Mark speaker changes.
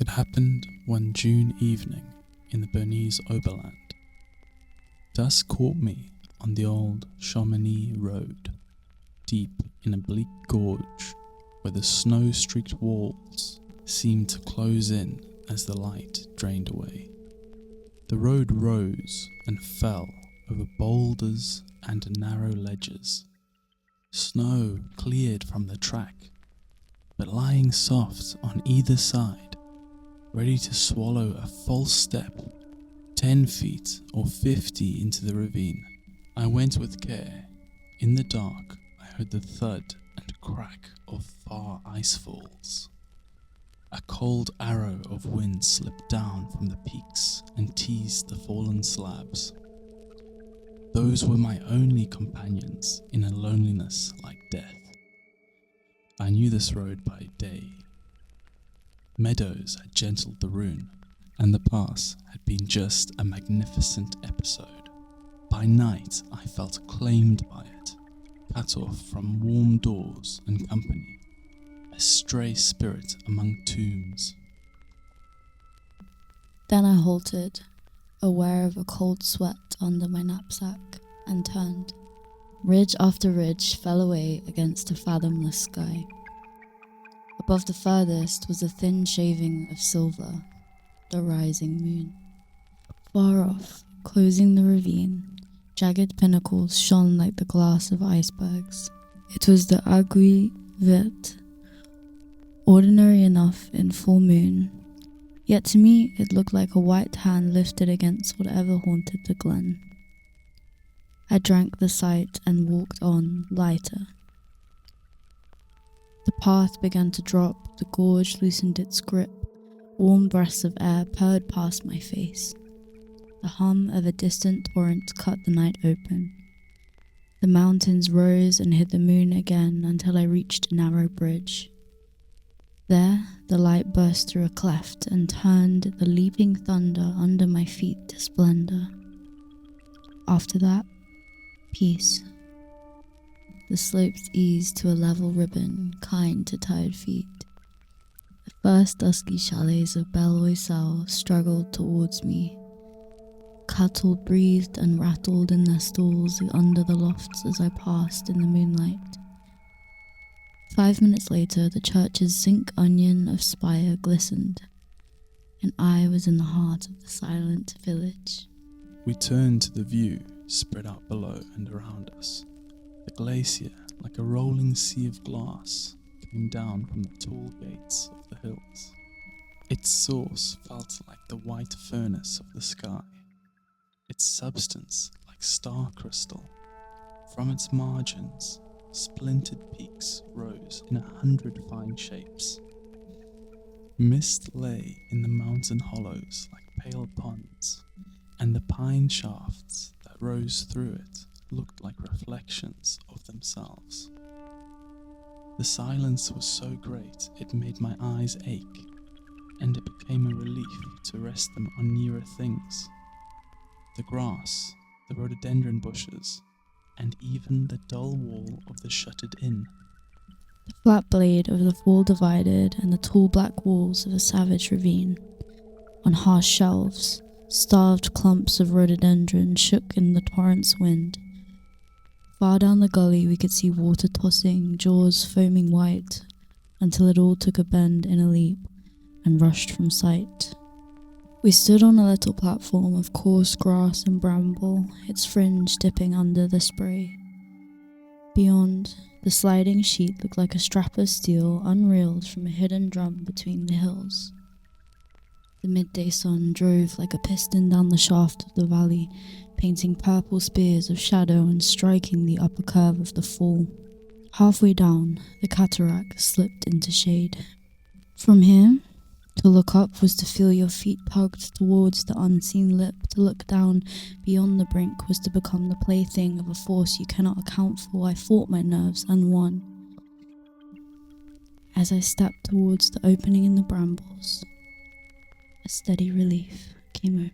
Speaker 1: It happened one June evening in the Bernese Oberland. Dusk caught me on the old Chamonix road, deep in a bleak gorge where the snow-streaked walls seemed to close in as the light drained away. The road rose and fell over boulders and narrow ledges. Snow cleared from the track, but lying soft on either side, ready to swallow a false step 10 feet or 50 into the ravine. I went with care. In the dark, I heard the thud and crack of far ice falls. A cold arrow of wind slipped down from the peaks and teased the fallen slabs. Those were my only companions in a loneliness like death. I knew this road by day. Meadows had gentled the rune, and the pass had been just a magnificent episode. By night, I felt claimed by it, cut off from warm doors and company, a stray spirit among tombs.
Speaker 2: Then I halted, aware of a cold sweat under my knapsack, and turned. Ridge after ridge fell away against a fathomless sky. Above the furthest was a thin shaving of silver, the rising moon. Far off, closing the ravine, jagged pinnacles shone like the glass of icebergs. It was the Aiguille Verte, ordinary enough in full moon, yet to me it looked like a white hand lifted against whatever haunted the glen. I drank the sight and walked on, lighter. The path began to drop, the gorge loosened its grip, warm breaths of air purred past my face. The hum of a distant torrent cut the night open. The mountains rose and hid the moon again until I reached a narrow bridge. There, the light burst through a cleft and turned the leaping thunder under my feet to splendor. After that, peace. The slopes eased to a level ribbon, kind to tired feet. The first dusky chalets of Belle Oiselle struggled towards me. Cattle breathed and rattled in their stalls under the lofts as I passed in the moonlight. 5 minutes later, the church's zinc onion of spire glistened, and I was in the heart of the silent village.
Speaker 1: We turned to the view spread out below and around us. The glacier, like a rolling sea of glass, came down from the tall gates of the hills. Its source felt like the white furnace of the sky, its substance like star crystal. From its margins, splintered peaks rose in 100 fine shapes. Mist lay in the mountain hollows like pale ponds, and the pine shafts that rose through it looked like reflections of themselves. The silence was so great it made my eyes ache, and it became a relief to rest them on nearer things. The grass, the rhododendron bushes, and even the dull wall of the shuttered inn.
Speaker 2: The flat blade of the fall divided, and the tall black walls of a savage ravine. On harsh shelves, starved clumps of rhododendron shook in the torrent's wind. Far down the gully we could see water tossing, jaws foaming white, until it all took a bend in a leap and rushed from sight. We stood on a little platform of coarse grass and bramble, its fringe dipping under the spray. Beyond, the sliding sheet looked like a strap of steel unreeled from a hidden drum between the hills. The midday sun drove like a piston down the shaft of the valley, painting purple spears of shadow and striking the upper curve of the fall. Halfway down, the cataract slipped into shade. From here, to look up was to feel your feet tugged towards the unseen lip. To look down beyond the brink was to become the plaything of a force you cannot account for. I fought my nerves and won. As I stepped towards the opening in the brambles, a steady relief came over me.